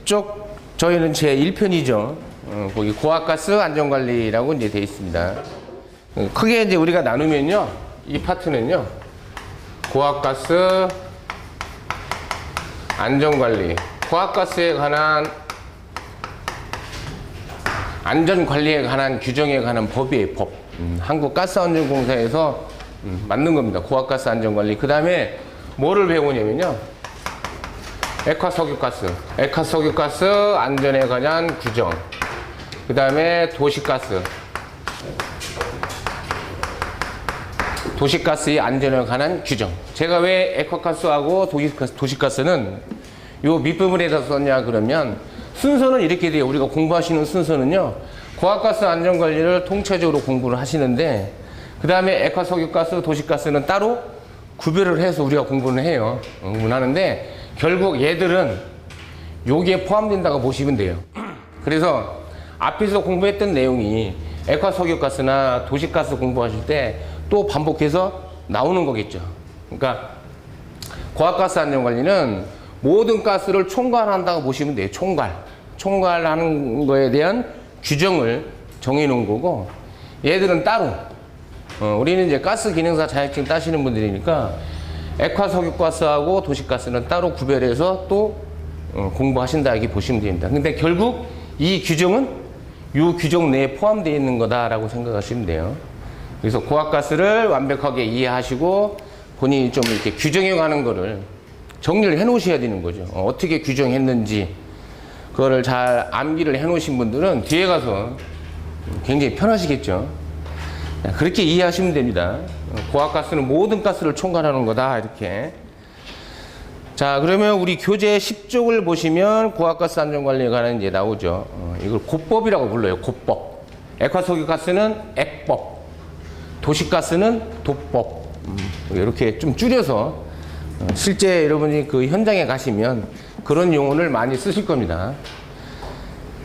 이쪽 저희는 제 1편이죠. 거기 고압가스 안전관리라고 이제 되어 있습니다. 크게 이제 우리가 나누면요, 이 파트는요, 고압가스 안전관리, 고압가스에 관한 안전관리에 관한 규정에 관한 법이에요. 법. 한국가스안전공사에서 만든 겁니다. 고압가스 안전관리. 그 다음에 뭐를 배우냐면요, 액화석유가스 안전에 관한 규정, 그 다음에 도시가스의 안전에 관한 규정. 제가 왜 액화가스하고 도시가스는 요 밑부분에다 썼냐 그러면, 순서는 이렇게 돼요. 우리가 공부하시는 순서는요, 고압가스 안전관리를 통체적으로 공부를 하시는데, 그 다음에 액화석유가스, 도시가스는 따로 구별을 해서 우리가 공부를 해요. 공부를 하는데, 결국 얘들은 여기에 포함된다고 보시면 돼요. 그래서 앞에서 공부했던 내용이 액화석유가스나 도시가스 공부하실 때 또 반복해서 나오는 거겠죠. 그러니까 고압가스 안전관리는 모든 가스를 총괄한다고 보시면 돼요. 총괄하는 거에 대한 규정을 정해 놓은 거고, 얘들은 따로, 우리는 이제 가스 기능사 자격증 따시는 분들이니까 액화석유가스하고 도시가스는 따로 구별해서 또 공부하신다 이렇게 보시면 됩니다. 근데 결국 이 규정은 이 규정 내에 포함되어 있는 거다라고 생각하시면 돼요. 그래서 고압가스를 완벽하게 이해하시고 본인이 좀 이렇게 규정해 가는 거를 정리를 해 놓으셔야 되는 거죠. 어떻게 규정했는지 그거를 잘 암기를 해 놓으신 분들은 뒤에 가서 굉장히 편하시겠죠. 그렇게 이해하시면 됩니다. 고압가스는 모든 가스를 총괄하는 거다 이렇게. 자, 그러면 우리 교재 10쪽을 보시면 고압가스 안전관리에 관한 이제 나오죠. 이걸 고법이라고 불러요. 고법. 액화석유가스는 액법, 도시가스는 도법. 이렇게 좀 줄여서 실제 여러분이 그 현장에 가시면 그런 용어를 많이 쓰실 겁니다.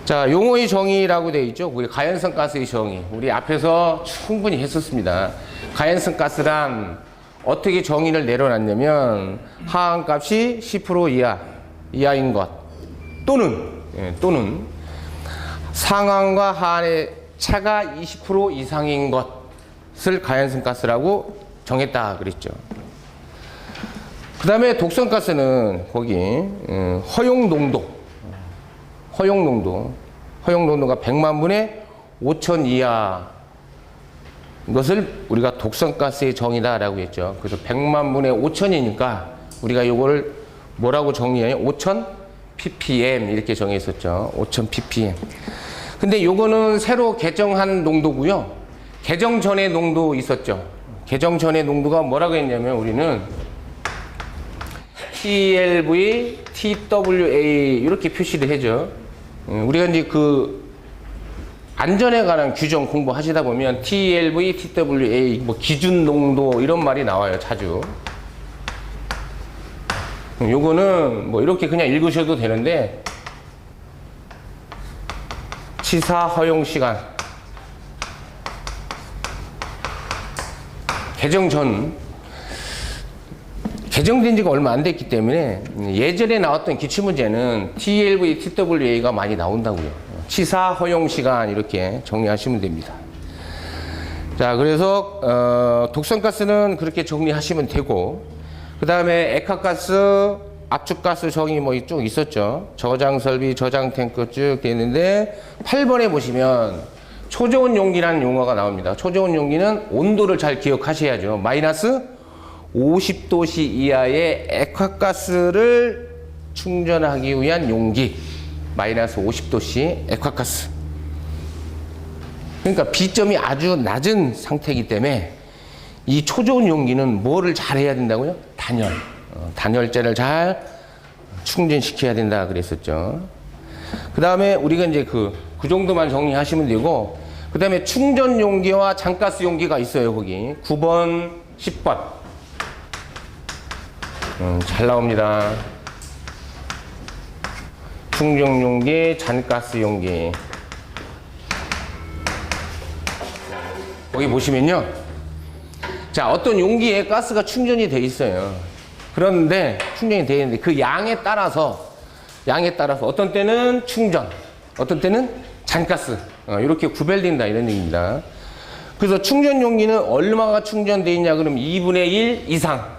자, 용어의 정의라고 되어 있죠. 우리 가연성 가스의 정의. 우리 앞에서 충분히 했었습니다. 가연성 가스란 어떻게 정의를 내려놨냐면, 하한값이 10% 이하인 것, 또는 상한과 하한의 차가 20% 이상인 것을 가연성 가스라고 정했다 그랬죠. 그 다음에 독성 가스는 거기 허용 농도가 100만 분의 5천 이하 것을 우리가 독성가스의 정의다라고 했죠. 그래서 100만 분의 5천이니까 우리가 이거를 뭐라고 정의해요? 5천 ppm 이렇게 정했었죠. 5천 ppm. 근데 요거는 새로 개정한 농도고요. 개정 전에 농도 있었죠. 개정 전에 농도가 뭐라고 했냐면, 우리는 TLV, TWA 이렇게 표시를 해죠. 우리가 이제 그 안전에 관한 규정 공부하시다 보면 TLV, TWA, 뭐 기준 농도 이런 말이 나와요, 자주. 요거는 뭐 이렇게 그냥 읽으셔도 되는데, 치사 허용 시간, 개정된 지가 얼마 안 됐기 때문에 예전에 나왔던 기출문제는 TLV, TWA가 많이 나온다고요. 치사 허용 시간 이렇게 정리하시면 됩니다. 자, 그래서 독성가스는 그렇게 정리하시면 되고, 그 다음에 액화가스, 압축가스 정의 뭐 쭉 있었죠. 저장 설비, 저장 탱크 쭉 되어 있는데 8번에 보시면 초저온 용기라는 용어가 나옵니다. 초저온 용기는 온도를 잘 기억하셔야죠. 마이너스 50도씨 이하의 액화가스를 충전하기 위한 용기. 마이너스 50도씨 액화가스. 그러니까 비점이 아주 낮은 상태이기 때문에 이 초저온 용기는 뭐를 잘 해야 된다고요? 단열재를 잘 충전시켜야 된다 그랬었죠. 그 다음에 우리가 이제 그 정도만 정리하시면 되고, 그 다음에 충전 용기와 장가스 용기가 있어요. 거기 9번, 10번. 잘 나옵니다. 충전 용기, 잔가스 용기. 거기 보시면요. 자, 어떤 용기에 가스가 충전이 돼 있어요. 그런데 충전이 되어 있는데 그 양에 따라서 양에 따라서 어떤 때는 충전, 어떤 때는 잔가스 이렇게 구별된다 이런 얘기입니다. 그래서 충전 용기는 얼마가 충전되어 있냐 그러면 2분의 1 이상,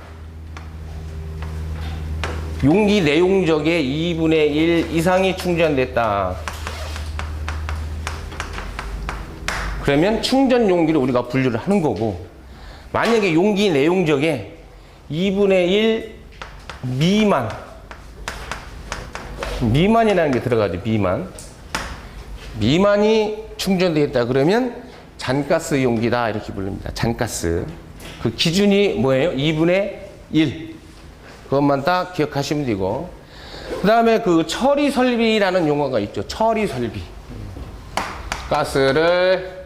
용기 내용적의 2분의 1 이상이 충전됐다. 그러면 충전 용기를 우리가 분류를 하는 거고, 만약에 용기 내용적의 2분의 1 미만이라는 게 들어가죠. 미만이 충전되어 있다 그러면 잔가스 용기다 이렇게 부릅니다. 잔가스. 그 기준이 뭐예요? 2분의 1. 그것만 딱 기억하시면 되고, 그 다음에 그 처리 설비라는 용어가 있죠. 처리 설비. 가스를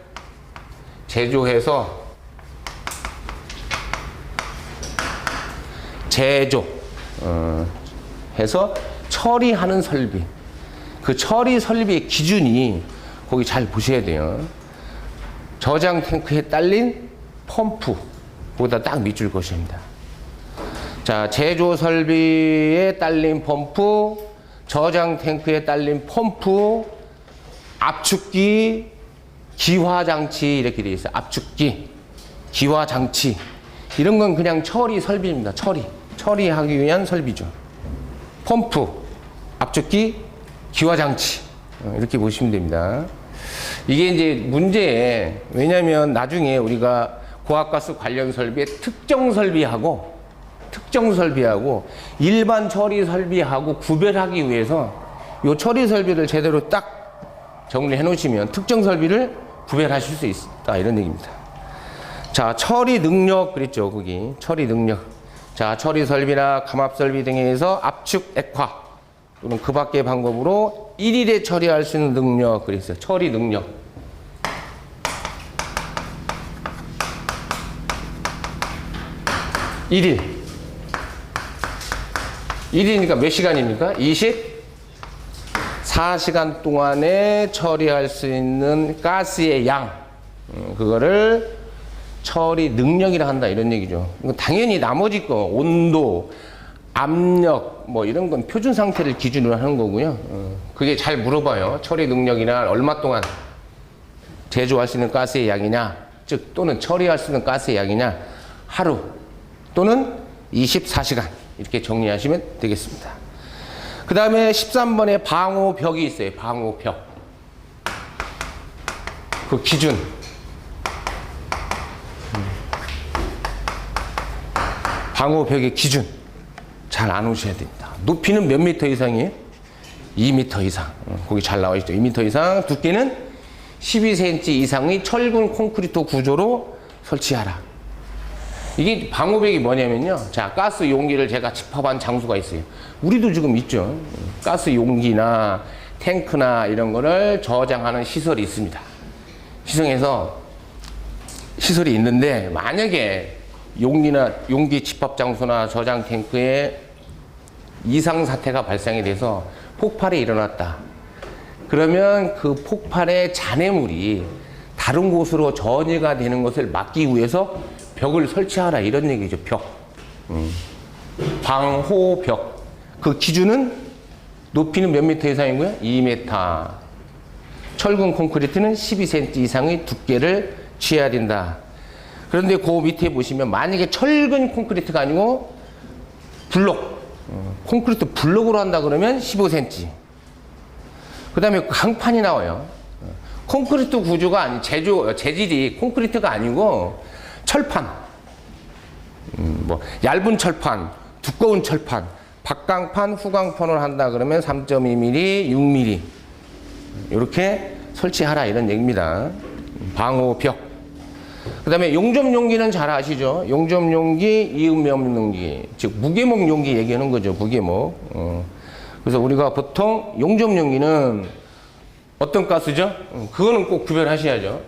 제조해서 해서 처리하는 설비. 그 처리 설비의 기준이 거기 잘 보셔야 돼요. 저장 탱크에 딸린 펌프. 거기다 딱 밑줄 그으십니다. 자, 제조 설비에 딸린 펌프, 저장 탱크에 딸린 펌프, 압축기, 기화장치 이렇게 되어 있어요. 압축기, 기화장치. 이런 건 그냥 처리 설비입니다. 처리하기 위한 설비죠. 펌프, 압축기, 기화장치. 이렇게 보시면 됩니다. 이게 이제 문제에, 왜냐면 나중에 우리가 고압가스 관련 설비의 특정 설비하고 일반 처리 설비하고 구별하기 위해서 이 처리 설비를 제대로 딱 정리해 놓으시면 특정 설비를 구별하실 수 있다 이런 얘기입니다. 자, 처리 능력 그랬죠. 거기 처리 능력. 자, 처리 설비나 감압 설비 등에 의해서 압축 액화 또는 그 밖의 방법으로 일일에 처리할 수 있는 능력 그랬어요. 처리 능력. 일일이니까 몇 시간입니까? 24시간 동안에 처리할 수 있는 가스의 양. 그거를 처리 능력이라 한다 이런 얘기죠. 당연히 나머지 거 온도, 압력 뭐 이런 건 표준 상태를 기준으로 하는 거고요. 그게 잘 물어봐요. 처리 능력이나 얼마 동안 제조할 수 있는 가스의 양이냐, 즉 또는 처리할 수 있는 가스의 양이냐, 하루 또는 24시간 이렇게 정리하시면 되겠습니다. 그 다음에 13번에 방호벽이 있어요. 방호벽. 그 기준. 방호벽의 기준. 잘 안 오셔야 됩니다. 높이는 몇 미터 이상이에요? 2m 이상. 거기 잘 나와 있죠. 2m 이상. 두께는 12cm 이상의 철근 콘크리트 구조로 설치하라. 이게 방호벽이 뭐냐면요. 자, 가스 용기를 제가 집합한 장소가 있어요. 우리도 지금 있죠. 가스 용기나 탱크나 이런 거를 저장하는 시설이 있습니다. 시설이 있는데 만약에 용기 집합 장소나 저장 탱크에 이상 사태가 발생이 돼서 폭발이 일어났다. 그러면 그 폭발의 잔해물이 다른 곳으로 전이가 되는 것을 막기 위해서 벽을 설치하라 이런 얘기죠. 벽. 방호벽. 그 기준은 높이는 몇 미터 이상이고요? 2m. 철근 콘크리트는 12cm 이상의 두께를 취해야 된다. 그런데 그 밑에 보시면 만약에 철근 콘크리트가 아니고 블록, 콘크리트 블록으로 한다 그러면 15cm. 그 다음에 강판이 나와요. 콘크리트 구조가 재질이 콘크리트가 아니고 철판. 얇은 철판, 두꺼운 철판, 박강판, 후강판으로 한다 그러면 3.2mm, 6mm. 이렇게 설치하라 이런 얘기입니다. 방호벽. 그 다음에 용접용기는 잘 아시죠? 용접용기, 이음매없는 즉 무게목 용기 얘기하는 거죠. 무게목. 그래서 우리가 보통 용접용기는 어떤 가스죠? 그거는 꼭 구별하셔야죠.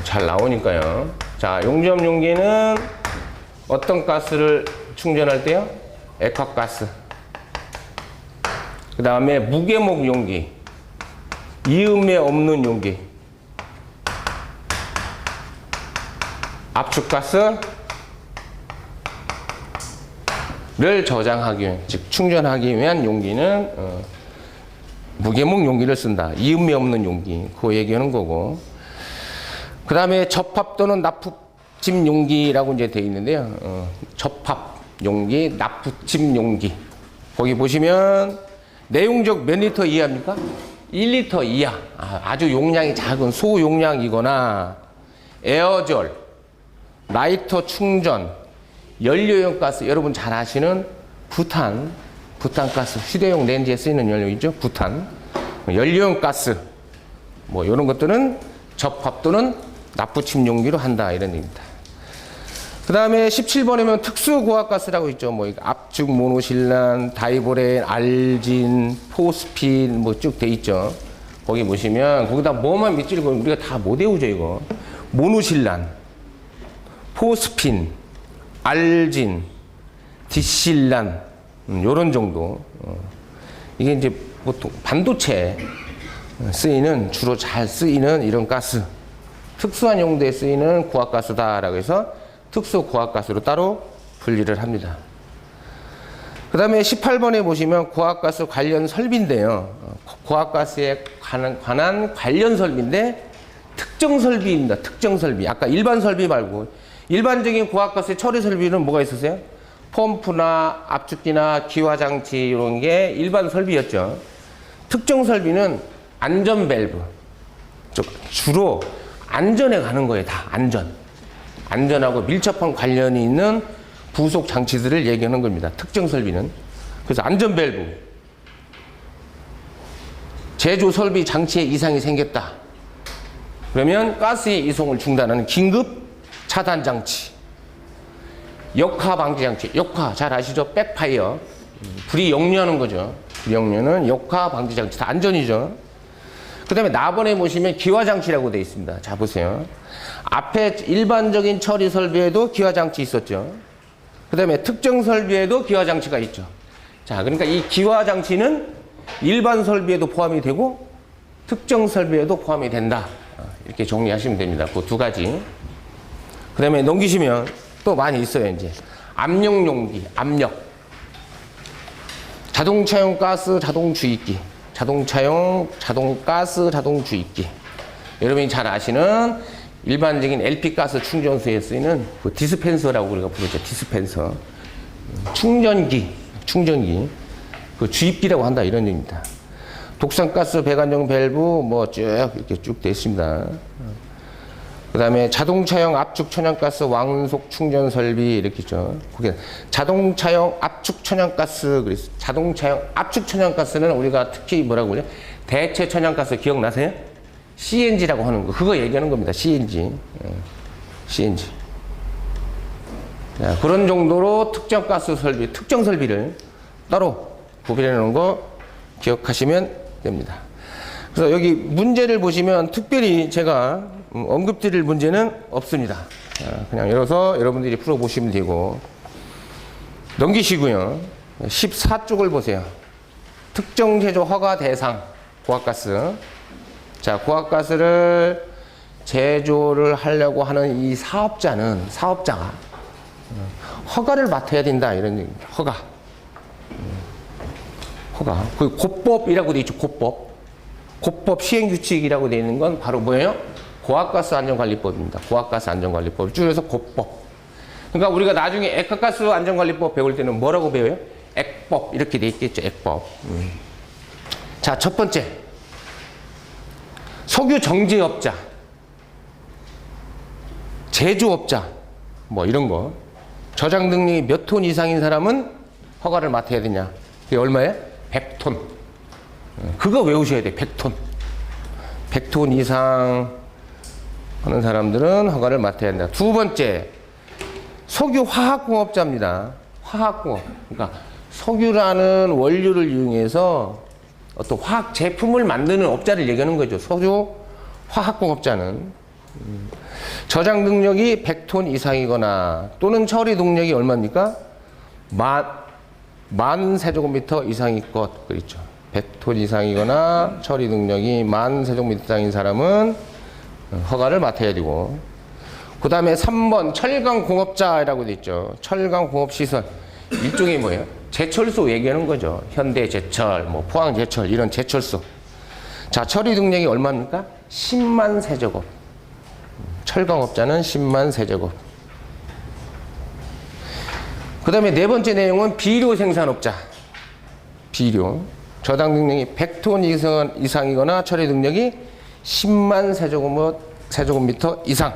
잘 나오니까요. 자, 용접용기는 어떤 가스를 충전할 때요? 액화가스. 그 다음에 무게목 용기, 이음매 없는 용기, 압축가스, 저장하기 위한, 즉 충전하기 위한 용기는 무게목 용기를 쓴다. 이음이 없는 용기, 그거 얘기하는 거고. 그 다음에 접합 또는 납붙임 용기라고 이제 되어 있는데요. 접합 용기, 납붙임 용기. 거기 보시면 내용적 몇 리터 이하입니까? 1리터 이하. 아주 용량이 작은 소용량이거나 에어졸, 라이터 충전, 연료용 가스, 여러분 잘 아시는 부탄가스, 휴대용 렌즈에 쓰이는 연료이죠. 부탄, 연료용 가스, 뭐 이런 것들은 접합 또는 납붙임 용기로 한다 이런 얘기입니다. 그 다음에 17번에면 특수고압가스라고 있죠. 뭐 압축 모노실란, 다이보렌, 알진, 포스핀 뭐 쭉 돼 있죠. 거기 보시면 거기다 뭐만 밑줄고 우리가 다 못 외우죠 이거. 모노실란, 포스핀, 알진, 디실란, 요런 정도. 이게 이제 보통 반도체 쓰이는, 주로 잘 쓰이는 이런 가스. 특수한 용도에 쓰이는 고압가스다라고 해서 특수 고압가스로 따로 분리를 합니다. 그 다음에 18번에 보시면 고압가스 관련 설비인데요. 고압가스에 관한 관련 설비인데 특정 설비입니다. 특정 설비. 아까 일반 설비 말고 일반적인 고압가스 처리 설비는 뭐가 있었어요? 펌프나 압축기나 기화장치 이런 게 일반 설비였죠. 특정 설비는 안전 밸브. 주로 안전에 가는 거예요. 다 안전. 안전하고 밀접한 관련이 있는 부속 장치들을 얘기하는 겁니다. 특정 설비는. 그래서 안전 밸브. 제조 설비 장치에 이상이 생겼다. 그러면 가스의 이송을 중단하는 긴급 차단 장치. 역화 방지 장치. 역화 잘 아시죠? 백파이어. 불이 역류하는 거죠. 불이 역류는 역화 방지 장치. 다 안전이죠. 그 다음에 나번에 보시면 기화장치라고 되어 있습니다. 자, 보세요. 앞에 일반적인 처리 설비에도 기화장치 있었죠. 그 다음에 특정 설비에도 기화장치가 있죠. 자, 그러니까 이 기화장치는 일반 설비에도 포함이 되고 특정 설비에도 포함이 된다. 이렇게 정리하시면 됩니다. 그 두 가지. 그 다음에 넘기시면 또 많이 있어요, 이제. 압력 용기, 압력. 자동차용 가스, 자동 주입기. 자동차용, 자동가스, 자동주입기. 여러분이 잘 아시는 일반적인 LP가스 충전소에 쓰이는 그 디스펜서라고 우리가 부르죠. 디스펜서. 충전기. 그 주입기라고 한다. 이런 얘기입니다. 독산가스 배관용 밸브 뭐 쭉 이렇게 쭉 되어 있습니다. 그 다음에 자동차용 압축 천연가스 왕속 충전 설비 이렇게 있죠. 그게 자동차용 압축 천연가스 그랬어요. 자동차용 압축 천연가스는 우리가 특히 뭐라고 그러죠? 대체 천연가스 기억나세요? CNG라고 하는 거. 그거 얘기하는 겁니다. CNG. CNG. 자, 그런 정도로 특정 가스 설비, 특정 설비를 따로 구별해 놓은 거 기억하시면 됩니다. 그래서 여기 문제를 보시면 특별히 제가 언급드릴 문제는 없습니다. 그냥 열어서 여러분들이 풀어보시면 되고 넘기시고요. 14쪽을 보세요. 특정 제조 허가 대상 고압가스. 자, 고압가스를 제조를 하려고 하는 이 사업자가 허가를 맡아야 된다 이런 얘기입니다. 허가. 그 고법이라고 되어 있죠. 고법 시행규칙이라고 되어 있는 건 바로 뭐예요? 고압가스 안전관리법입니다. 고압가스 안전관리법. 줄여서 고법. 그러니까 우리가 나중에 액화가스 안전관리법 배울 때는 뭐라고 배워요? 액법. 이렇게 되어 있겠죠. 액법. 자, 첫 번째. 석유 정제업자. 제조업자. 뭐 이런 거. 저장 능력이 몇 톤 이상인 사람은 허가를 맡아야 되냐. 그게 얼마예요? 100톤. 그거 외우셔야 돼. 100톤. 100톤 이상 하는 사람들은 허가를 맡아야 한다. 두 번째, 석유 화학공업자입니다. 화학공업. 그러니까 석유라는 원료를 이용해서 어떤 화학 제품을 만드는 업자를 얘기하는 거죠. 석유 화학공업자는. 저장 능력이 100톤 이상이거나 또는 처리 능력이 얼마입니까? 만 세제곱미터 이상일 것. 그렇죠. 100톤 이상이거나 처리 능력이 10,000 세제곱미터 이상인 사람은 허가를 맡아야 되고, 그 다음에 3번 철강공업자라고 되어 있죠. 철강공업시설. 일종의 뭐예요? 제철소 얘기하는 거죠. 현대제철, 뭐 포항제철 이런 제철소. 자, 처리 능력이 얼마입니까? 10만 세제곱. 철강업자는 10만 세제곱. 그 다음에 네 번째 내용은 비료 생산업자. 비료. 저당 능력이 100톤 이상이거나 처리 능력이 10만 세제곱미터 이상.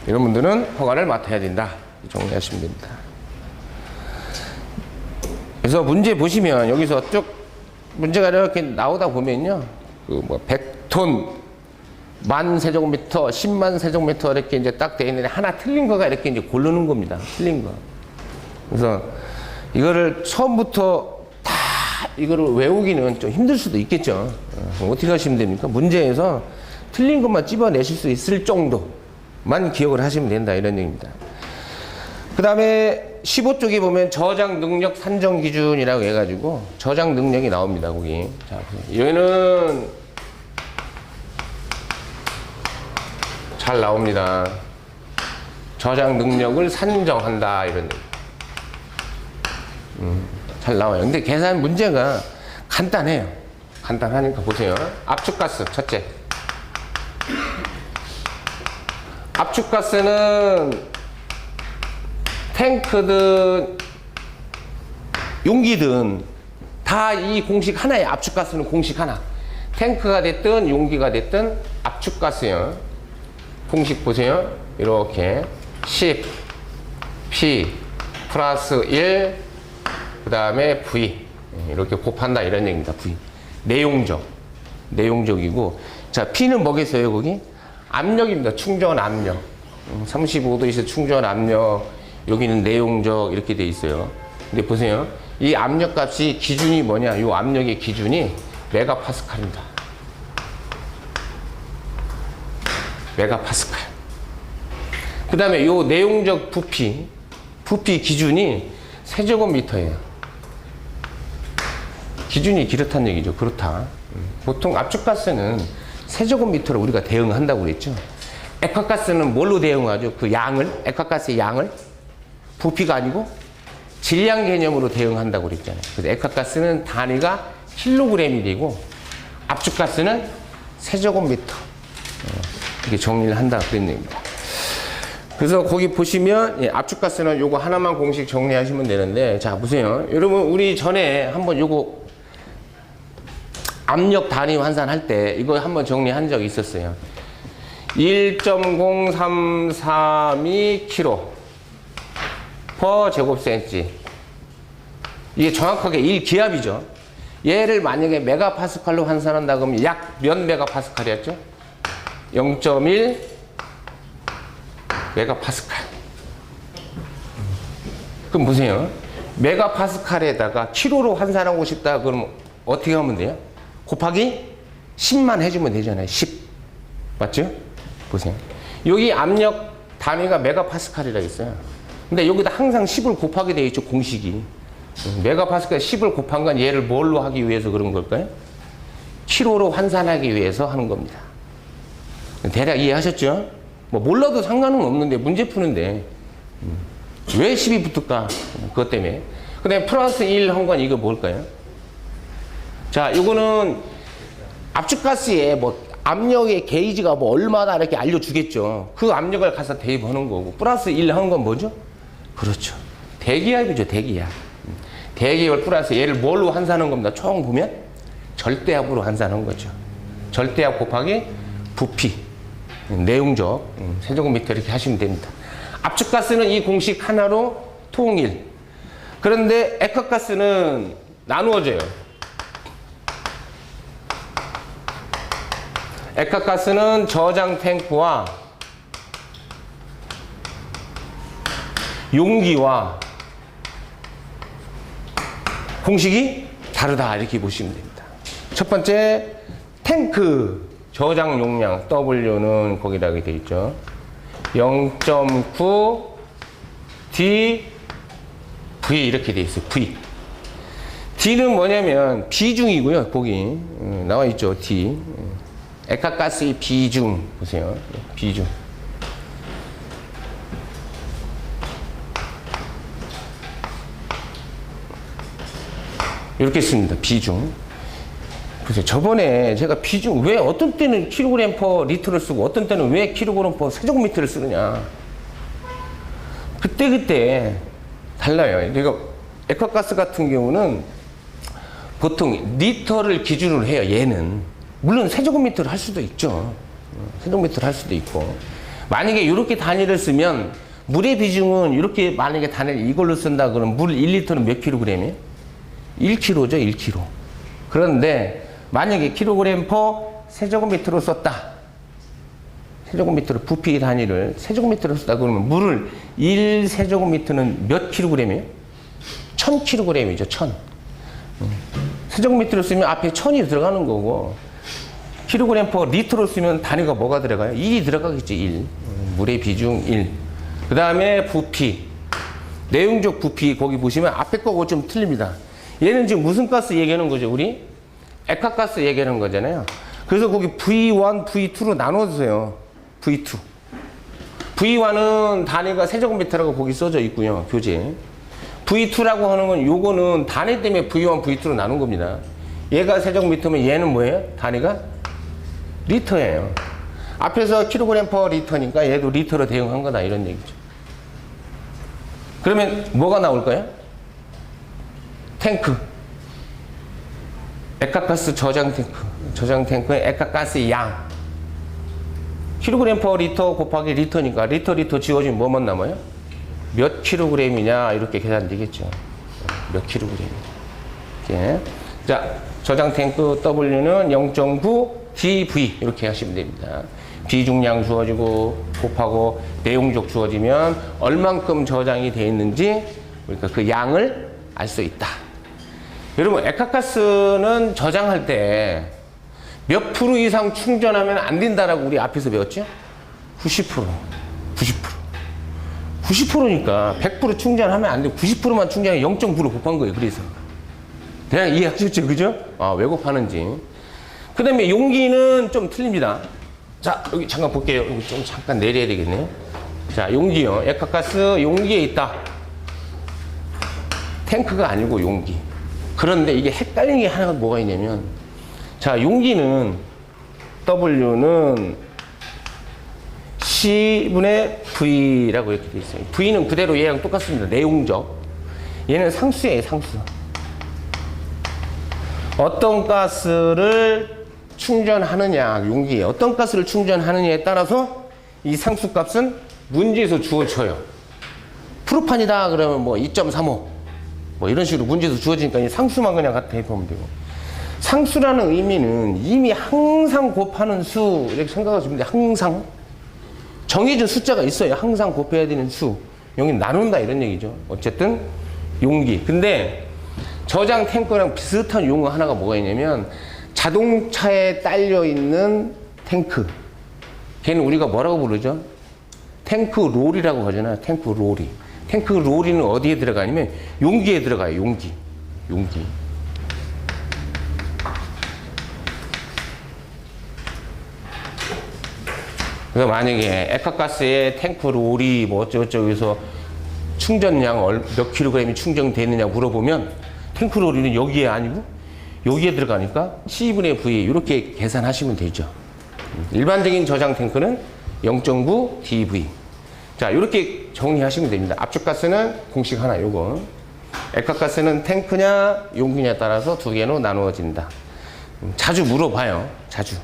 이런 분들은 허가를 맡아야 된다. 정리하시면 됩니다. 그래서 문제 보시면 여기서 쭉 문제가 이렇게 나오다 보면요. 그 뭐 100톤, 10,000 세제곱미터, 10만 세제곱미터 이렇게 이제 딱 돼 있는데 하나 틀린 거가 이렇게 이제 고르는 겁니다. 틀린 거. 그래서 이거를 처음부터 다 이거를 외우기는 좀 힘들 수도 있겠죠. 어떻게 하시면 됩니까? 문제에서 틀린 것만 찝어내실 수 있을 정도만 기억을 하시면 된다. 이런 얘기입니다. 그 다음에 15쪽에 보면 저장 능력 산정 기준이라고 해가지고 저장 능력이 나옵니다. 거기. 자, 여기는 잘 나옵니다. 저장 능력을 산정한다. 이런 얘기. 잘 나와요. 근데 계산 문제가 간단해요. 간단하니까 보세요. 압축가스 첫째. 압축가스는 탱크든 용기든 다 이 공식 하나에 압축가스는 공식 하나. 탱크가 됐든 용기가 됐든 압축가스요. 공식 보세요. 이렇게 10 P 플러스 1 그 다음에 V 이렇게 곱한다 이런 얘기입니다. V 내용적이고 자 P는 뭐겠어요 거기? 압력입니다. 충전 압력 35도에서 충전 압력 여기는 내용적 이렇게 돼 있어요. 근데 보세요. 이 압력 값이 기준이 뭐냐? 이 압력의 기준이 메가파스칼입니다. 메가파스칼. 그 다음에 이 내용적 부피 기준이 세제곱미터예요. 기준이 그렇다는 얘기죠. 그렇다. 보통 압축가스는 세제곱미터로 우리가 대응한다고 그랬죠. 액화가스는 뭘로 대응하죠? 그 양을, 액화가스의 양을 부피가 아니고 질량 개념으로 대응한다고 그랬잖아요. 그래서 액화가스는 단위가 킬로그램이 되고 압축가스는 세제곱미터. 이렇게 정리를 한다 그런 얘기입니다. 그래서 거기 보시면 압축가스는 요거 하나만 공식 정리하시면 되는데 자 보세요. 여러분 우리 전에 한번 요거 압력 단위 환산할 때 이거 한번 정리한 적이 있었어요. 1.0332 kg per 제곱센치. 이게 정확하게 1기압이죠. 얘를 만약에 메가파스칼로 환산한다 그러면 약 몇 메가파스칼이었죠? 0.1 메가파스칼. 그럼 보세요. 메가파스칼에다가 킬로로 환산하고 싶다 그러면 어떻게 하면 돼요? 곱하기 10만 해주면 되잖아요. 10. 맞죠? 보세요. 여기 압력 단위가 메가파스칼이라 있어요. 근데 여기다 항상 10을 곱하게 되어 있죠. 공식이. 메가파스칼 10을 곱한 건 얘를 뭘로 하기 위해서 그런 걸까요? 킬로로 환산하기 위해서 하는 겁니다. 대략 이해하셨죠? 뭐 몰라도 상관은 없는데 문제 푸는데 왜 10이 붙을까? 그것 때문에. 그 다음에 플러스 1 한 건 이거 뭘까요? 자, 이거는 압축가스에 뭐 압력의 게이지가 뭐 얼마다 이렇게 알려주겠죠. 그 압력을 가서 대입하는 거고 플러스 1 한 건 뭐죠? 그렇죠. 대기압이죠. 대기압. 대기압을 플러스 얘를 뭘로 환산한 겁니다. 총 보면 절대압으로 환산한 거죠. 절대압 곱하기 부피. 내용적 세제곱미터 이렇게 하시면 됩니다. 압축가스는 이 공식 하나로 통일. 그런데 액화가스는 나누어져요. 액화가스는 저장 탱크와 용기와 공식이 다르다 이렇게 보시면 됩니다. 첫 번째 탱크 저장 용량 W는 거기다 되어 있죠. 0.9 D V 이렇게 되어 있어요. V. D는 뭐냐면 비중이고요. 거기 나와 있죠. D. 액화가스의 비중 보세요. 비중. 이렇게 씁니다. 비중. 그래서 저번에 제가 비중, 왜 어떤 때는 킬로그램 퍼 리터를 쓰고 어떤 때는 왜 킬로그램 퍼 세제곱미터를 쓰느냐. 그때 달라요. 제가 액화가스 같은 경우는 보통 리터를 기준으로 해요. 얘는. 물론 세제곱미터를 할 수도 있죠. 세제곱미터를 할 수도 있고. 만약에 이렇게 단위를 쓰면 물의 비중은 이렇게 만약에 단위를 이걸로 쓴다 그러면 물 1리터는 몇 킬로그램이에요? 1kg죠, 1kg. 그런데 만약에 킬로그램 퍼 세제곱미터로 썼다. 세제곱미터로 부피 단위를 세제곱미터로 썼다 그러면 물을 1세제곱미터는 몇 킬로그램이에요? 1000킬로그램이죠, 1000. 세제곱미터로 쓰면 앞에 1000이 들어가는 거고 킬로그램 퍼 리터로 쓰면 단위가 뭐가 들어가요? 1이 들어가겠지, 1. 물의 비중 1. 그 다음에 부피. 내용적 부피 거기 보시면 앞에 거하고 좀 틀립니다. 얘는 지금 무슨 가스 얘기하는 거죠, 우리? 액화가스 얘기하는 거잖아요. 그래서 거기 V1, V2로 나눠주세요. V2. V1은 단위가 세제곱미터라고 거기 써져 있고요, 교재. V2라고 하는 건 요거는 단위 때문에 V1, V2로 나눈 겁니다. 얘가 세제곱미터면 얘는 뭐예요? 단위가 리터예요. 앞에서 킬로그램 퍼 리터니까 얘도 리터로 대응한 거다 이런 얘기죠. 그러면 뭐가 나올까요? 탱크. 액화가스 저장 탱크. 저장 탱크의 액화가스의 양. 킬로그램 퍼 리터 곱하기 리터니까 리터 지워지면 뭐만 남아요? 몇 킬로그램이냐 이렇게 계산되겠죠. 몇 킬로그램. 이렇게. 자, 저장 탱크 W는 0.9 dV 이렇게 하시면 됩니다. 비중량 주어지고 곱하고 내용적 주어지면 얼만큼 저장이 되어 있는지 그러니까 그 양을 알 수 있다. 여러분 액화가스는 저장할 때 몇 프로 이상 충전하면 안 된다라고 우리 앞에서 배웠죠? 90%. 90%니까 100% 충전하면 안 돼. 90%만 충전해 0.9로 곱한 거예요. 그래서 그냥 이해하셨죠, 그죠? 왜 곱하는지. 그 다음에 용기는 좀 틀립니다. 자, 여기 잠깐 볼게요. 여기 좀 잠깐 내려야 되겠네요. 자, 용기요. 액화가스 용기에 있다. 탱크가 아니고 용기. 그런데 이게 헷갈리는 게 하나가 뭐가 있냐면, 자, 용기는 W는 C분의 V라고 이렇게 돼 있어요. V는 그대로 얘랑 똑같습니다. 내용적. 얘는 상수예요, 상수. 어떤 가스를 충전하느냐, 용기에 어떤 가스를 충전하느냐에 따라서 이 상수값은 문제에서 주어져요. 프로판이다 그러면 뭐 2.35 뭐 이런 식으로 문제에서 주어지니까 이 상수만 그냥 갖다 해보면 되고, 상수라는 의미는 이미 항상 곱하는 수 이렇게 생각하시면 돼요. 항상 정해진 숫자가 있어요. 항상 곱해야 되는 수. 여기 나눈다 이런 얘기죠. 어쨌든 용기. 근데 저장 탱크랑 비슷한 용어 하나가 뭐가 있냐면 자동차에 딸려 있는 탱크. 걔는 우리가 뭐라고 부르죠? 탱크 롤이라고 하잖아요. 탱크 롤이. 탱크 롤이는 어디에 들어가냐면 용기에 들어가요. 용기. 그래서 만약에 액화가스에 탱크 롤이 뭐 어쩌고저쩌고 해서 충전량 몇 킬로그램이 충전되느냐 물어보면 탱크 롤이는 여기에 아니고 여기에 들어가니까 C분의 V 이렇게 계산하시면 되죠. 일반적인 저장 탱크는 0.9 dV. 자, 이렇게 정리하시면 됩니다. 압축가스는 공식 하나 요거. 액화가스는 탱크냐 용기냐에 따라서 두 개로 나누어진다. 자주 물어봐요. 자주.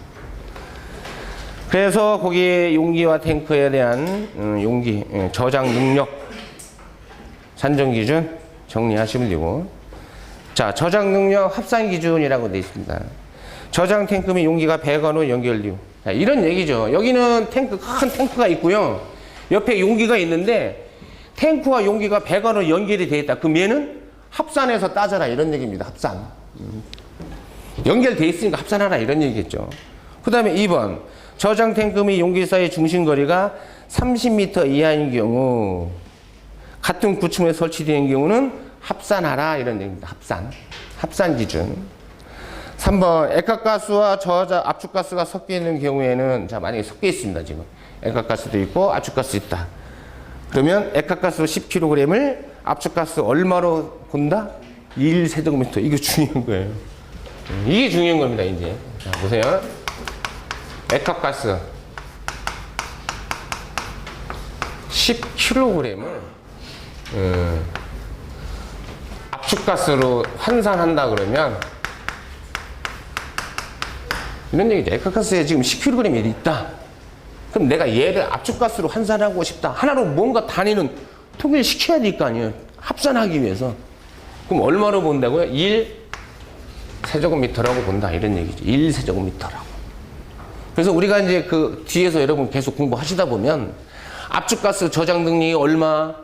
그래서 거기에 용기와 탱크에 대한 용기 저장 능력 산정 기준 정리하시면 되고, 자, 저장 능력 합산 기준이라고 되어 있습니다. 저장 탱크 및 용기가 배관으로 연결되고, 자, 이런 얘기죠. 여기는 탱크, 큰 탱크가 있고요. 옆에 용기가 있는데 탱크와 용기가 배관으로 연결이 되어 있다. 그럼 얘는 합산해서 따져라 이런 얘기입니다. 합산. 연결되어 있으니까 합산하라 이런 얘기겠죠. 그 다음에 2번. 저장 탱크 및 용기 사이의 중심거리가 30m 이하인 경우 같은 구층에 설치된 경우는 합산하라 이런 얘기입니다. 합산 기준. 3번 액화가스와 압축가스가 섞여 있는 경우에는, 자, 만약에 섞여 있습니다. 지금 액화가스도 있고 압축가스 있다. 그러면 액화가스 10kg을 압축가스 얼마로 본다? 1세제곱미터. 이게 중요한 거예요. 이게 중요한 겁니다, 이제. 자, 보세요. 액화가스 10kg을 압축가스로 환산한다 그러면 이런 얘기죠. 액화가스에 지금 10kg이 있다. 그럼 내가 얘를 압축가스로 환산하고 싶다. 하나로 뭔가 단위는 통일시켜야 될 거 아니에요. 합산하기 위해서. 그럼 얼마로 본다고요? 1세제곱미터라고 본다. 이런 얘기죠. 1세제곱미터라고. 그래서 우리가 이제 그 뒤에서 여러분 계속 공부하시다 보면 압축가스 저장 능력이 얼마,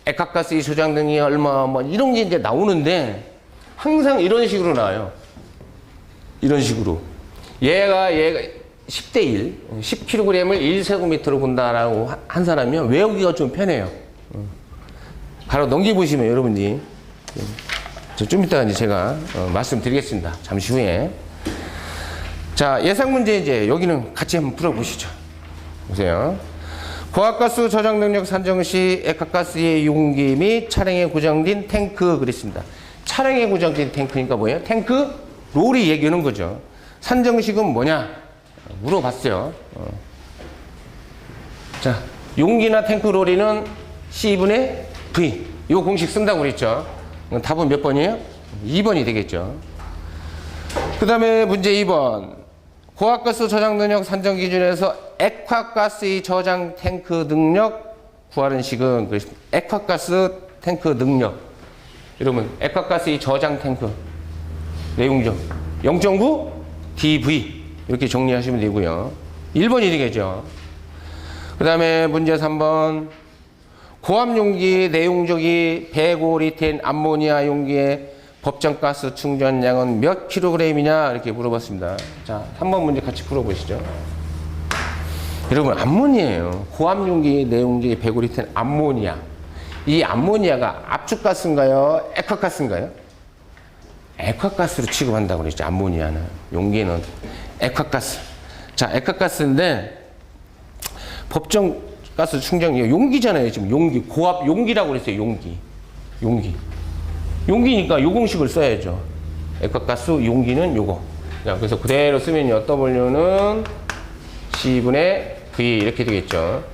액화가스의 저장 능력이 얼마, 뭐 이런 게 이제 나오는데 항상 이런 식으로 나와요. 이런 식으로. 얘가 10대 1, 10kg을 1세제곱미터로 본다라고 한 사람이면 외우기가 좀 편해요. 바로 넘겨보시면 여러분이 좀 이따가 이제 제가 말씀드리겠습니다. 잠시 후에. 자, 예상 문제 이제 여기는 같이 한번 풀어보시죠. 보세요. 고압가스 저장 능력 산정 시 액화가스의 용기 및 차량에 고정된 탱크 그랬습니다. 차량에 고정된 탱크니까 뭐예요? 탱크 롤이 얘기하는 거죠. 산정식은 뭐냐? 물어봤어요. 자, 용기나 탱크 롤이는 C분의 V. 이 공식 쓴다고 그랬죠. 답은 몇 번이에요? 2번이 되겠죠. 그 다음에 문제 2번. 고압가스 저장 능력 산정 기준에서 액화가스의 저장 탱크 능력 구하는 식은 액화가스 탱크 능력. 여러분, 액화가스의 저장 탱크 내용적 0.9 dV 이렇게 정리하시면 되고요. 1번이 되겠죠. 그 다음에 문제 3번. 고압 용기 내용적이 105리텐 암모니아 용기의 법정가스 충전량은 몇 킬로그램이냐 이렇게 물어봤습니다. 자, 3번 문제 같이 풀어보시죠. 여러분, 암모니아예요. 고압 용기 내용적이 105리텐 암모니아. 이 암모니아가 압축가스인가요? 액화가스인가요? 액화가스로 취급한다고 그랬죠. 암모니아는. 용기는 액화가스. 자, 액화가스인데 법정가스 충전 용기잖아요. 지금 용기. 고압 용기라고 그랬어요. 용기. 용기니까 요 공식을 써야죠. 액화가스 용기는 요거. 자, 그래서 그대로 쓰면요. W는 C분의 V 이렇게 되겠죠.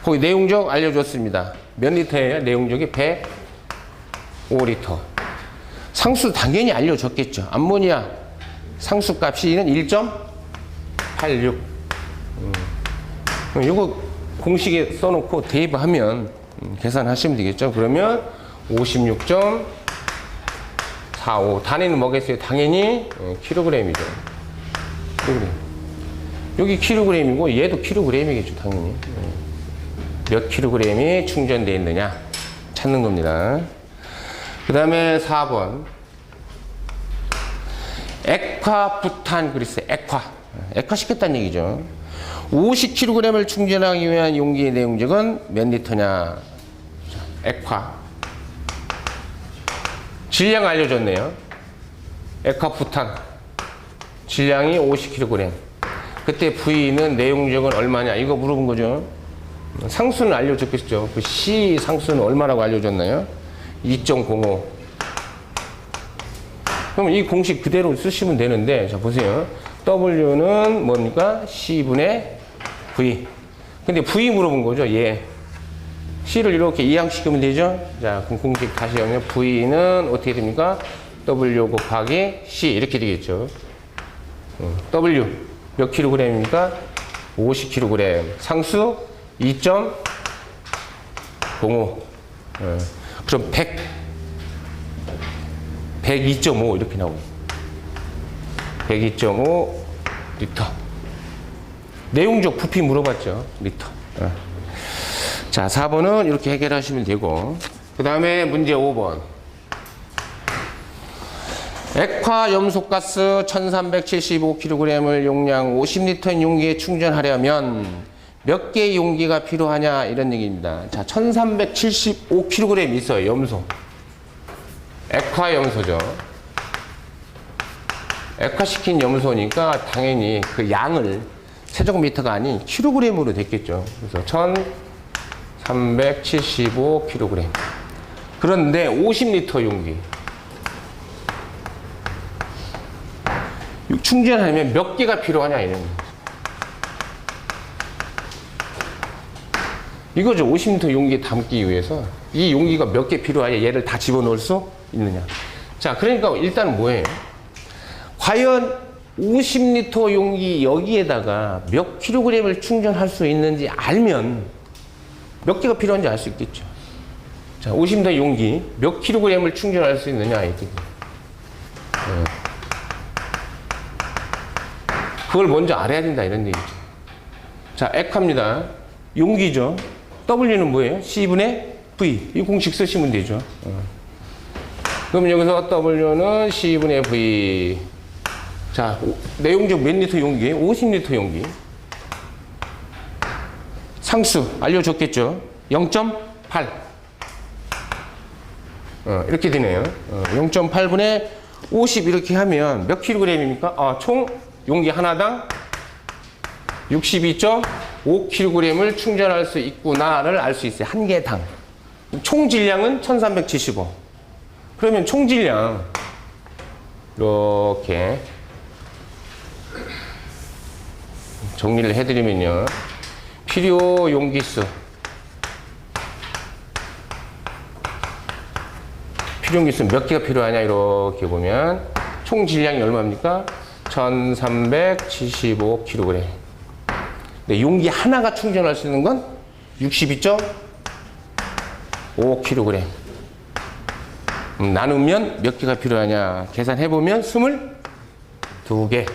거기 내용적 알려줬습니다. 몇 리터예요? 내용적이 105리터. 상수 당연히 알려줬겠죠. 암모니아 상수 값이는 1.86. 이거 공식에 써놓고 대입하면 계산하시면 되겠죠. 그러면 56.45. 단위는 뭐겠어요? 당연히 킬로그램이죠. 킬로그램. 여기 킬로그램이고 얘도 킬로그램이겠죠. 당연히. 몇 킬로그램이 충전되어 있느냐 찾는 겁니다. 그 다음에 4번. 액화부탄 그랬어요. 액화시켰다는 얘기죠. 50kg을 충전하기 위한 용기의 내용적은 몇 리터냐. 액화. 질량 알려줬네요. 액화부탄. 질량이 50kg. 그때 V는 내용적은 얼마냐. 이거 물어본 거죠. 상수는 알려줬겠죠. 그 C 상수는 얼마라고 알려줬나요? 2.05. 그럼 이 공식 그대로 쓰시면 되는데, 자, 보세요. W는 뭡니까? C분의 V. 근데 V 물어본 거죠, 얘. C를 이렇게 이항시키면 되죠? 자, 그럼 공식 다시 하면 V는 어떻게 됩니까? W 곱하기 C. 이렇게 되겠죠. W 몇 킬로그램입니까? 50kg. 상수 2.05. 그럼 102.5 이렇게 나오고 102.5 리터. 내용적 부피 물어봤죠. 리터. 자, 4번은 이렇게 해결하시면 되고, 그 다음에 문제 5번. 액화염소가스 1375kg을 용량 50리터인 용기에 충전하려면 몇 개의 용기가 필요하냐 이런 얘기입니다. 자, 1375kg 있어요. 염소. 액화염소죠. 액화시킨 염소니까 당연히 그 양을 세제곱미터가 아닌 킬로그램으로 됐겠죠. 그래서 1375kg. 그런데 50리터 용기. 충전하려면 몇 개가 필요하냐 이런 거예요. 이거죠. 50리터 용기에 담기 위해서 이 용기가 몇 개 필요하냐, 얘를 다 집어넣을 수 있느냐. 자, 그러니까 일단 뭐예요? 과연 50리터 용기 여기에다가 몇 킬로그램을 충전할 수 있는지 알면 몇 개가 필요한지 알 수 있겠죠. 자, 50리터 용기 몇 킬로그램을 충전할 수 있느냐 이렇게. 그걸 먼저 알아야 된다 이런 얘기죠. 자, 액화입니다. 용기죠. W는 뭐예요? C분의 V. 이 공식 쓰시면 되죠. 그럼 여기서 W는 C분의 V. 자, 내용적 몇 리터 용기예요? 50리터 용기. 상수 알려줬겠죠? 0.8. 이렇게 되네요. 0.8분의 50 이렇게 하면 몇 킬로그램입니까? 총 용기 하나당 62.5kg을 충전할 수 있구나를 알 수 있어요. 한 개당. 총 질량은 1375. 그러면 총 질량 이렇게 정리를 해드리면요. 필요 용기수. 필요 용기수 몇 개가 필요하냐 이렇게 보면 총 질량이 얼마입니까? 1375kg. 네, 용기 하나가 충전할 수 있는 건 62.5kg. 나누면 몇 개가 필요하냐 계산해보면 22개가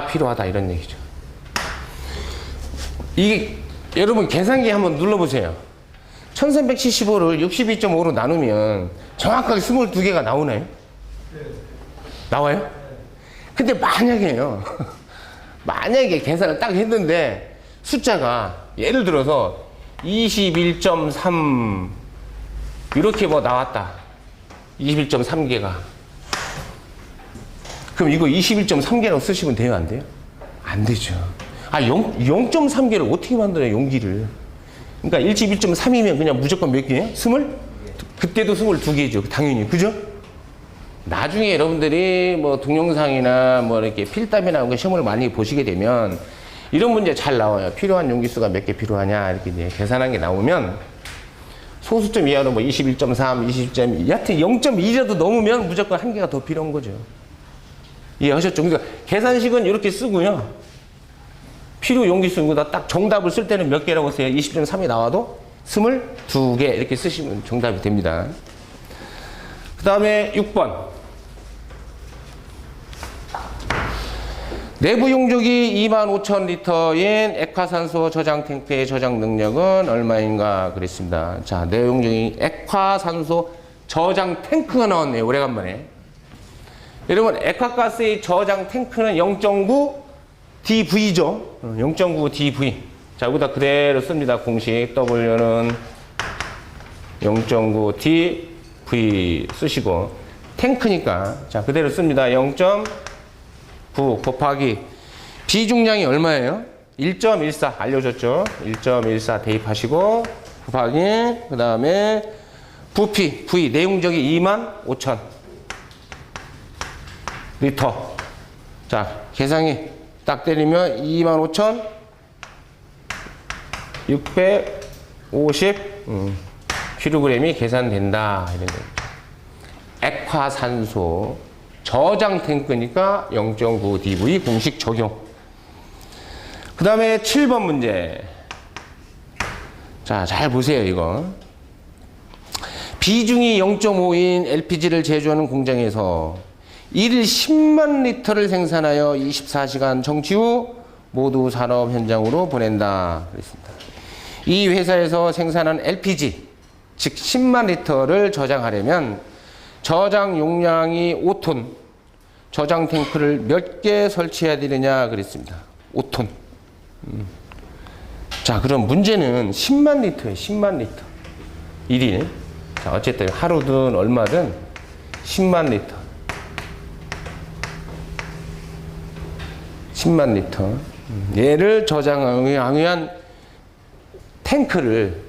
필요하다 이런 얘기죠. 이게 여러분 계산기 한번 눌러보세요. 1375를 62.5로 나누면 정확하게 22개가 나오나요? 나와요? 근데 만약에요. 만약에 계산을 딱 했는데 숫자가 예를 들어서 21.3 이렇게 뭐 나왔다. 21.3개가. 그럼 이거 21.3개라고 쓰시면 돼요? 안 돼요? 안 되죠. 0.3개를 어떻게 만들어요? 용기를. 그러니까 1.3이면 그냥 무조건 몇 개예요? 20? 그때도 22개죠. 당연히. 그죠? 나중에 여러분들이 뭐 동영상이나 뭐 이렇게 필담이나 이런 거 시험을 많이 보시게 되면 이런 문제 잘 나와요. 필요한 용기수가 몇 개 필요하냐 이렇게 이제 계산한 게 나오면 소수점 이하로 뭐 21.3, 20.2 여하튼 0.2라도 넘으면 무조건 한 개가 더 필요한 거죠. 이해하셨죠? 그러니까 계산식은 이렇게 쓰고요. 필요 용기수보다 딱 정답을 쓸 때는 몇 개라고 써요? 20.3이 나와도 22개 이렇게 쓰시면 정답이 됩니다. 그 다음에 6번. 내부 용적이 25,000리터인 액화산소 저장 탱크의 저장 능력은 얼마인가 그랬습니다. 자, 내부 용적이 액화산소 저장 탱크가 나왔네요. 오래간만에. 여러분, 액화가스의 저장 탱크는 0.9 dV죠. 0.9 dV. 자, 여기다 그대로 씁니다. 공식 W는 0.9 dV 쓰시고 탱크니까 자, 그대로 씁니다. 0.9 곱하기 비중량이 얼마예요? 1.14 알려줬죠. 1.14 대입하시고 곱하기 그 다음에 부피 V 내용적이 25,000 리터. 자, 계산이 딱 때리면 25,650 kg이 계산된다. 이런 거. 액화산소 저장 탱크니까 0.9 dV 공식 적용. 그 다음에 7번 문제. 자, 잘 보세요, 이거. 비중이 0.5인 LPG를 제조하는 공장에서 1일 10만 리터를 생산하여 24시간 정치 후 모두 산업 현장으로 보낸다. 그랬습니다. 이 회사에서 생산한 LPG, 즉 10만 리터를 저장하려면 저장 용량이 5톤, 저장 탱크를 몇 개 설치해야 되느냐 그랬습니다. 5톤. 자, 그럼 문제는 10만 리터예요. 10만 리터. 1일. 자, 어쨌든 하루든 얼마든 10만 리터. 10만 리터. 얘를 저장하기 위한 탱크를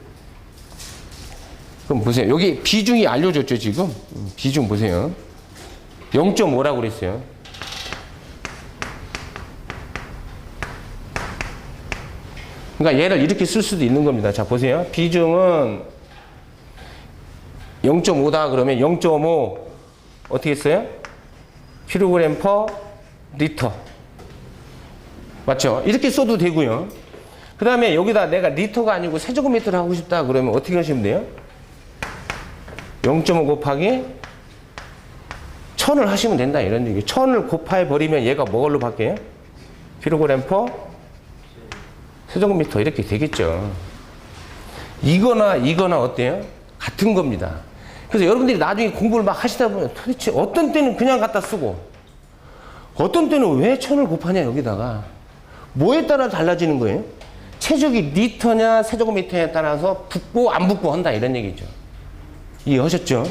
그럼 보세요. 여기 비중이 알려줬죠, 지금? 비중 보세요. 0.5라고 그랬어요. 그러니까 얘를 이렇게 쓸 수도 있는 겁니다. 자, 보세요. 비중은 0.5다 그러면 0.5 어떻게 했어요? 킬로그램 퍼 리터. 맞죠? 이렇게 써도 되고요. 그 다음에 여기다 내가 리터가 아니고 세제곱미터를 하고 싶다 그러면 어떻게 하시면 돼요? 0.5 곱하기 1000을 하시면 된다 이런 얘기. 1000을 곱해 버리면 얘가 뭐걸로 바뀌어요? 킬로그램 퍼 세제곱미터 이렇게 되겠죠. 이거나 어때요? 같은 겁니다. 그래서 여러분들이 나중에 공부를 막 하시다 보면 도대체 어떤 때는 그냥 갖다 쓰고 어떤 때는 왜 1000을 곱하냐 여기다가 뭐에 따라 달라지는 거예요? 체적이 리터냐 세제곱미터에 따라서 붙고 안 붙고 한다 이런 얘기죠. 이해하셨죠?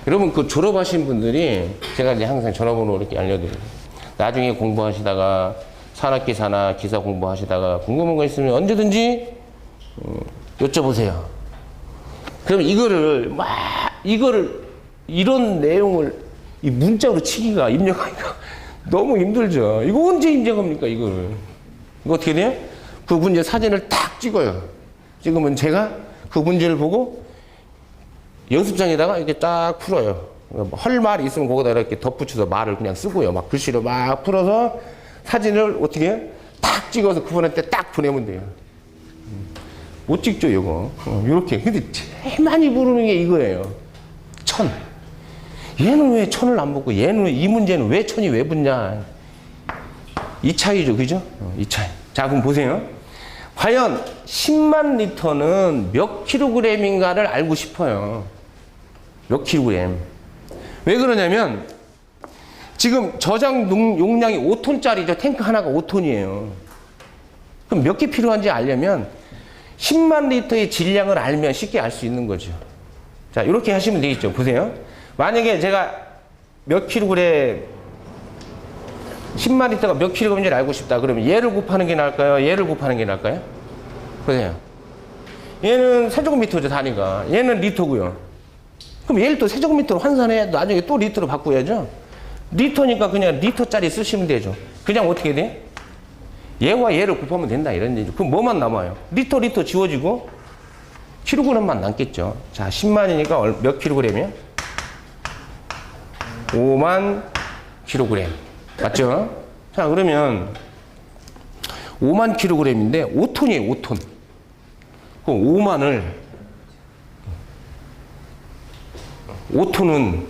여러분 그 졸업하신 분들이 제가 이제 항상 전화번호 이렇게 알려드려요. 나중에 공부하시다가 산업기사나 기사 공부하시다가 궁금한 거 있으면 언제든지 여쭤보세요. 그럼 이거를 이런 내용을 이 문자로 치기가 입력하기가 너무 힘들죠. 이거 언제 입력합니까 이거를? 이거 어떻게 돼요? 그 문제 사진을 딱 찍어요. 찍으면 제가 그 문제를 보고 연습장에다가 이렇게 딱 풀어요. 할 말이 있으면 거기다 이렇게 덧붙여서 말을 그냥 쓰고요. 막 글씨로 막 풀어서 사진을 어떻게 해요? 딱 찍어서 그분한테 딱 보내면 돼요. 못 찍죠, 이거. 요렇게. 근데 제일 많이 부르는 게 이거예요. 1000. 얘는 왜 1000을 안 붙고 얘는 이 문제는 왜 1000이 왜 붙냐. 이 차이죠, 그죠? 이 차이. 자, 그럼 보세요. 과연 10만 리터는 몇 킬로그램인가를 알고 싶어요. 몇 킬로그램. 왜 그러냐면 지금 저장 용량이 5톤짜리죠. 탱크 하나가 5톤이에요. 그럼 몇 개 필요한지 알려면 10만 리터의 질량을 알면 쉽게 알 수 있는 거죠. 자, 이렇게 하시면 되겠죠. 보세요. 만약에 제가 몇 킬로그램 10만 리터가 몇 킬로그램인지를 알고 싶다. 그러면 얘를 곱하는 게 나을까요? 얘를 곱하는 게 나을까요? 보세요. 얘는 세제곱미터죠, 단위가. 얘는 리터고요. 그럼 얘를 또 세제곱미터로 환산해 나중에 또 리터로 바꿔야죠. 리터니까 그냥 리터짜리 쓰시면 되죠. 그냥 어떻게 돼? 얘와 얘를 곱하면 된다 이런 얘기죠. 그럼 뭐만 남아요? 리터 지워지고 킬로그램만 남겠죠. 자, 10만이니까 몇 킬로그램이요? 5만 킬로그램. 맞죠? 자, 그러면 5만 킬로그램인데 5톤이에요, 5톤. 그럼 5톤은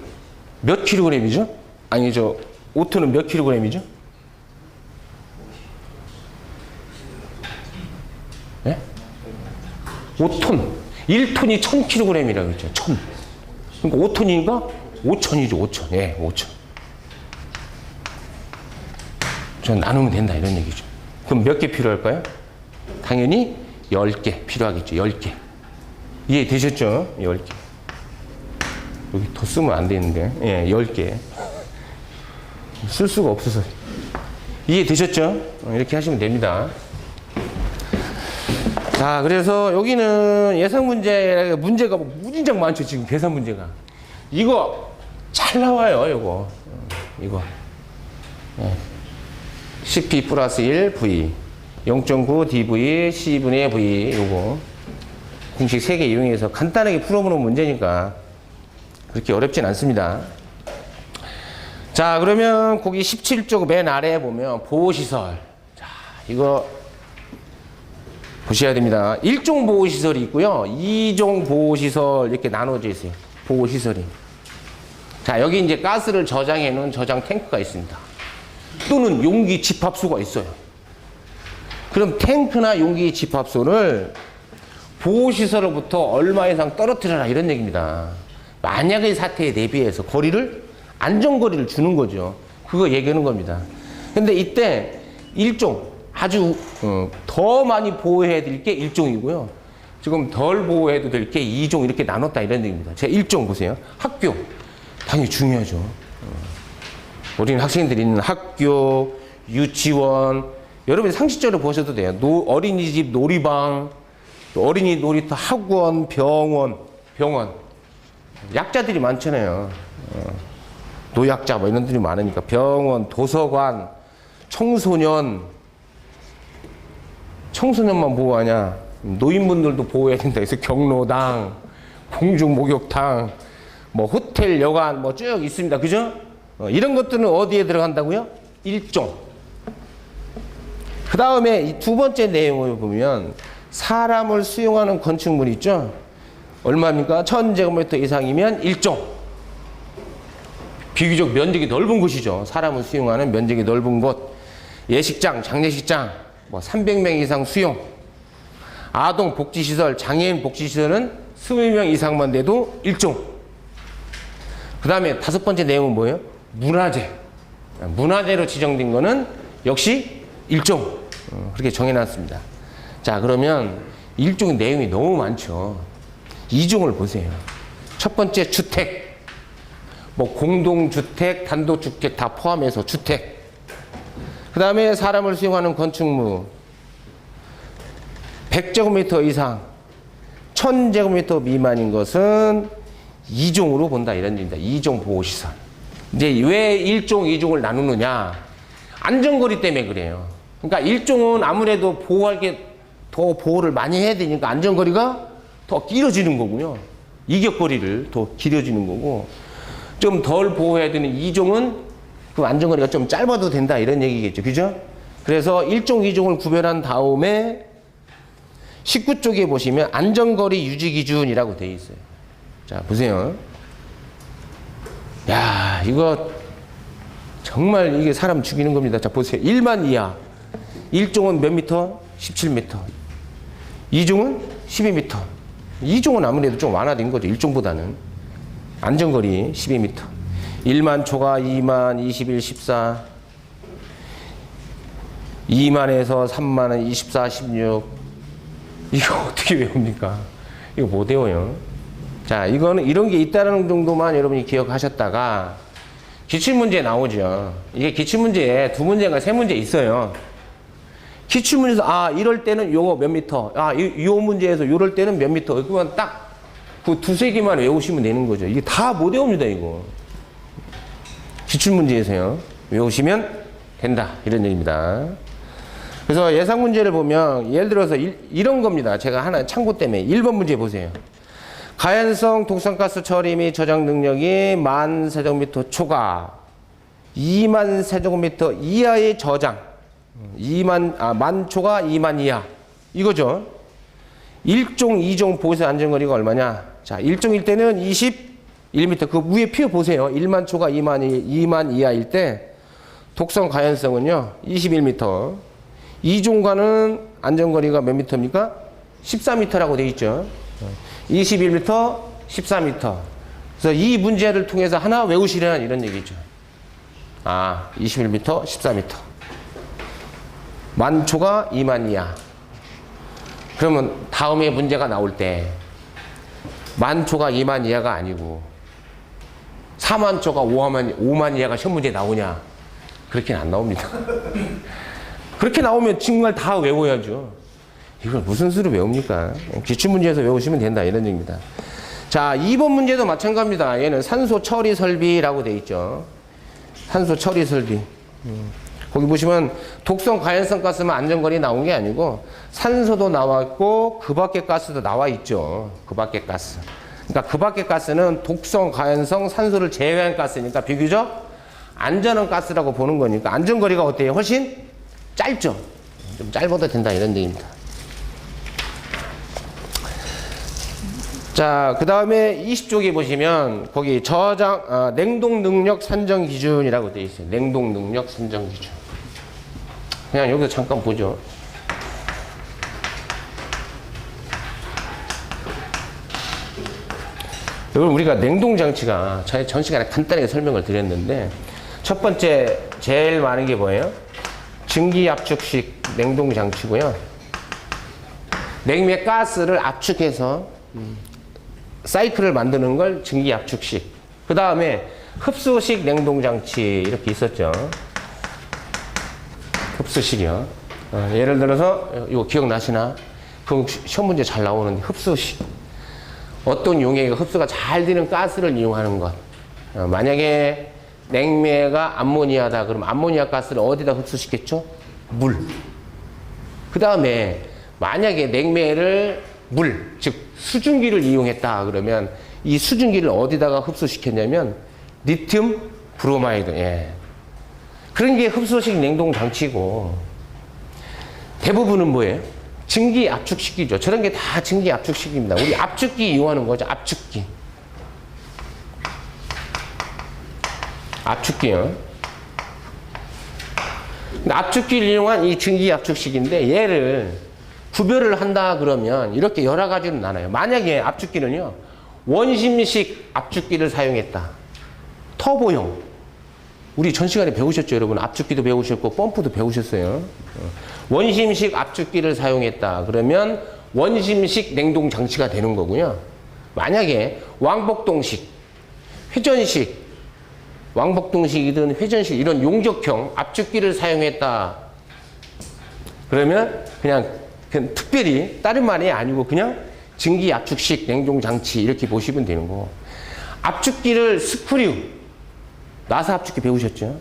몇 킬로그램이죠? 아니죠. 5톤은 몇 킬로그램이죠? 네? 5톤. 1톤이 1000킬로그램이라고 그랬죠. 1000. 그러니까 5톤이니까 5000이죠, 5000. 예, 5000. 전 나누면 된다, 이런 얘기죠. 그럼 몇 개 필요할까요? 당연히 10개 필요하겠죠, 10개. 이해되셨죠? 10개. 여기 더 쓰면 안 되는데. 예, 10개. 쓸 수가 없어서. 이해되셨죠? 이렇게 하시면 됩니다. 자, 그래서 여기는 예상 문제가 무진장 많죠, 지금 계산 문제가. 이거 잘 나와요, 이거. 예. CP 플러스 1 V 0.9 dV C분의 V 요거 공식 3개 이용해서 간단하게 풀어보는 문제니까 그렇게 어렵진 않습니다. 자, 그러면 거기 17쪽 맨 아래에 보면 보호시설. 자, 이거 보셔야 됩니다. 1종 보호시설이 있고요. 2종 보호시설 이렇게 나눠져 있어요. 보호시설이. 자, 여기 이제 가스를 저장해 놓은 저장 탱크가 있습니다. 또는 용기 집합소가 있어요. 그럼 탱크나 용기 집합소를 보호시설로부터 얼마 이상 떨어뜨려라 이런 얘기입니다. 만약의 사태에 대비해서 안전거리를 주는 거죠. 그거 얘기하는 겁니다. 근데 이때 일종 아주 더 많이 보호해야 될 게 1종이고요. 지금 덜 보호해도 될 게 2종 이렇게 나눴다 이런 얘기입니다. 제가 1종 보세요. 학교. 당연히 중요하죠. 우리는 학생들이 있는 학교, 유치원, 여러분이 상식적으로 보셔도 돼요. 어린이집, 놀이방, 또 어린이 놀이터, 학원, 병원. 약자들이 많잖아요. 노약자 뭐 이런 들이 많으니까 병원, 도서관, 청소년, 청소년만 보호하냐? 노인분들도 보호해야 된다. 그래서 경로당, 공중 목욕탕, 뭐 호텔, 여관 뭐 쭉 있습니다. 그죠? 이런 것들은 어디에 들어간다고요? 1종. 그 다음에 이 두 번째 내용을 보면 사람을 수용하는 건축물 있죠? 얼마입니까? 1000제곱미터 이상이면 1종. 비교적 면적이 넓은 곳이죠. 사람을 수용하는 면적이 넓은 곳. 예식장, 장례식장, 뭐 300명 이상 수용. 아동 복지시설, 장애인 복지시설은 20명 이상만 돼도 1종. 그 다음에 다섯 번째 내용은 뭐예요? 문화재. 문화재로 지정된 거는 역시 1종. 그렇게 정해놨습니다. 자, 그러면 1종 내용이 너무 많죠. 2종을 보세요. 첫 번째 주택. 뭐 공동주택, 단독주택 다 포함해서 주택. 그 다음에 사람을 수용하는 건축물. 100제곱미터 이상, 1000제곱미터 미만인 것은 2종으로 본다. 이런 얘기입니다. 2종 보호시설. 이제 왜 1종, 2종을 나누느냐. 안전거리 때문에 그래요. 그러니까 1종은 아무래도 보호할 게 더 보호를 많이 해야 되니까 안전거리가 더 길어지는 거군요. 이격거리를 더 길어지는 거고, 좀 덜 보호해야 되는 2종은 그 안전거리가 좀 짧아도 된다. 이런 얘기겠죠. 그죠? 그래서 1종, 2종을 구별한 다음에 19쪽에 보시면 안전거리 유지기준이라고 되어 있어요. 자, 보세요. 야, 이거 정말 이게 사람 죽이는 겁니다. 자, 보세요. 1만 이하. 1종은 몇 미터? 17m. 2종은 12m. 2종은 아무래도 좀 완화된 거죠. 1종보다는. 안전거리 12m. 1만 초과 2만, 21, 14. 2만에서 3만은 24, 16. 이거 어떻게 외웁니까? 이거 못 외워요. 자, 이거는 이런 게 있다는 정도만 여러분이 기억하셨다가 기출문제 나오죠. 이게 기출문제에 두 문제인가 세 문제 있어요. 기출문제에서 아, 이럴 때는 요거 몇 미터. 아, 요 문제에서 요럴 때는 몇 미터. 그러면 딱 그 두세 개만 외우시면 되는 거죠. 이게 다 못 외웁니다, 이거. 기출문제에서요. 외우시면 된다. 이런 얘기입니다. 그래서 예상 문제를 보면 예를 들어서 이런 겁니다. 제가 하나 참고 때문에 1번 문제 보세요. 가연성 독성가스 처리 및 저장 능력이 10,000세제곱미터 초과 20,000세제곱미터 이하의 저장. 10,000 초과 20,000 이하. 이거죠. 1종, 2종 보호세 안전거리가 얼마냐? 자, 1종일 때는 21m. 그 위에 표 보세요. 1만 초과 2만 이하일 때 독성 가연성은요, 21m. 2종과는 안전거리가 몇 미터입니까? 14m라고 되어 있죠. 21m, 14m. 그래서 이 문제를 통해서 하나 외우시려는 이런 얘기죠. 아, 21m, 14m. 만초가 2만 이하. 그러면 다음에 문제가 나올 때 만초가 2만 이하가 아니고 4만초가 5만 이하가 시험 문제에 나오냐? 그렇게는 안 나옵니다. 그렇게 나오면 정말 다 외워야죠. 이걸 무슨 수로 외웁니까? 기출문제에서 외우시면 된다. 이런 얘기입니다. 자, 2번 문제도 마찬가지입니다. 얘는 산소 처리 설비라고 되어 있죠. 산소 처리 설비. 거기 보시면 독성 가연성 가스만 안전거리 나온 게 아니고 산소도 나왔고 그 밖의 가스도 나와 있죠. 그 밖의 가스. 그러니까 그 밖의 가스는 독성 가연성 산소를 제외한 가스니까 비교적 안전한 가스라고 보는 거니까 안전거리가 어때요? 훨씬 짧죠. 좀 짧아도 된다 이런 얘기입니다. 자, 그 다음에 20쪽에 보시면 거기 저장 냉동 능력 산정 기준이라고 되어 있어요. 냉동 능력 산정 기준. 그냥 여기서 잠깐 보죠. 여러분, 우리가 냉동 장치가 전 시간에 간단하게 설명을 드렸는데 첫 번째 제일 많은 게 뭐예요? 증기압축식 냉동 장치고요. 냉매 가스를 압축해서 사이클을 만드는 걸 증기압축식. 그 다음에 흡수식 냉동장치 이렇게 있었죠. 흡수식이요. 예를 들어서 이거 기억나시나? 그 시험 문제 잘 나오는데 흡수식. 어떤 용액이 흡수가 잘 되는 가스를 이용하는 것. 만약에 냉매가 암모니아다 그러면 암모니아 가스를 어디다 흡수시켰죠? 물. 그 다음에 만약에 냉매를 물, 즉 수증기를 이용했다 그러면 이 수증기를 어디다가 흡수시켰냐면 리튬 브로마이드. 예. 그런 게 흡수식 냉동 장치고 대부분은 뭐예요? 증기 압축식이죠. 저런 게 다 증기 압축식입니다. 우리 압축기 이용하는 거죠. 압축기. 압축기요. 압축기를 이용한 이 증기 압축식인데 얘를 구별을 한다 그러면 이렇게 여러 가지로 나눠요. 만약에 압축기는요. 원심식 압축기를 사용했다. 터보용. 우리 전 시간에 배우셨죠, 여러분? 압축기도 배우셨고 펌프도 배우셨어요. 원심식 압축기를 사용했다. 그러면 원심식 냉동 장치가 되는 거고요. 만약에 왕복동식, 회전식, 왕복동식이든 회전식 이런 용접형 압축기를 사용했다. 그러면 그냥 특별히 다른 말이 아니고 그냥 증기 압축식 냉동 장치 이렇게 보시면 되는 거고. 압축기를 스크류, 나사 압축기 배우셨죠?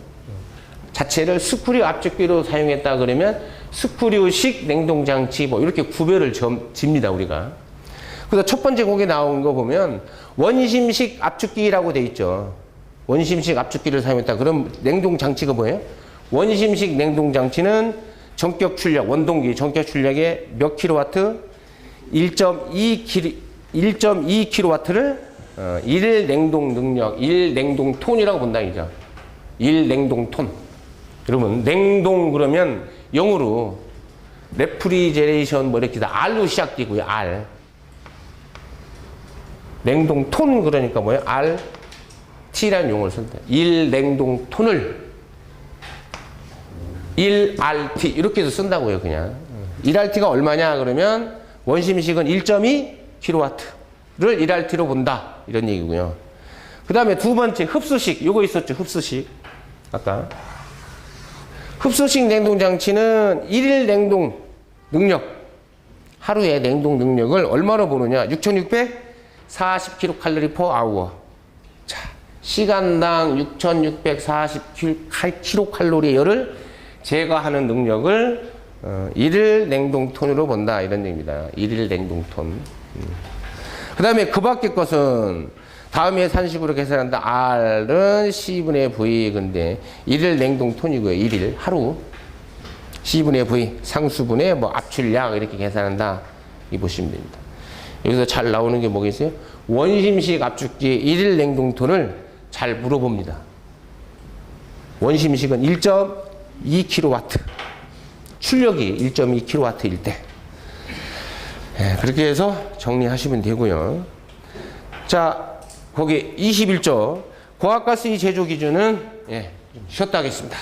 자체를 스크류 압축기로 사용했다 그러면 스크류식 냉동장치 뭐 이렇게 구별을 집니다 우리가. 그래서 첫 번째 곡에 나온 거 보면 원심식 압축기라고 돼 있죠. 원심식 압축기를 사용했다. 그럼 냉동장치가 뭐예요? 원심식 냉동장치는 전격 출력, 원동기 전격 출력에 몇 킬로와트? 1.2 킬로와트를 1 냉동 능력, 1 냉동 톤이라고 본다 이죠. 1 냉동 톤. 여러분 냉동 그러면 영어로 레프리제레이션 뭐 이렇게 다 R로 시작되고요. R. 냉동 톤 그러니까 뭐예요? R T라는 용어를 쓴다. 1 냉동 톤을 1RT 이렇게 해서 쓴다고요, 그냥. 1RT가 얼마냐 그러면 원심식은 1.2 킬로와트를 1RT로 본다. 이런 얘기고요. 그 다음에 두 번째 흡수식. 요거 있었죠, 흡수식. 아까. 흡수식 냉동장치는 1일 냉동 능력. 하루에 냉동 능력을 얼마로 보느냐? 6640kcal per hour. 자, 시간당 6640kcal의 열을 제거하는 능력을 1일 냉동톤으로 본다. 이런 얘기입니다. 1일 냉동톤. 그 다음에 그 밖의 것은 다음에 산식으로 계산한다. R은 C분의 V. 근데 1일 냉동톤이고요. 1일 하루. C분의 V. 상수분의 뭐 압출량 이렇게 계산한다. 이 보시면 됩니다. 여기서 잘 나오는 게 뭐겠어요? 원심식 압축기 1일 냉동톤을 잘 물어봅니다. 원심식은 1.2 킬로와트. 출력이 1.2 킬로와트일 때. 예, 그렇게 해서 정리하시면 되고요. 자, 거기 21조 고압가스 제조 기준은 쉬었다 하겠습니다.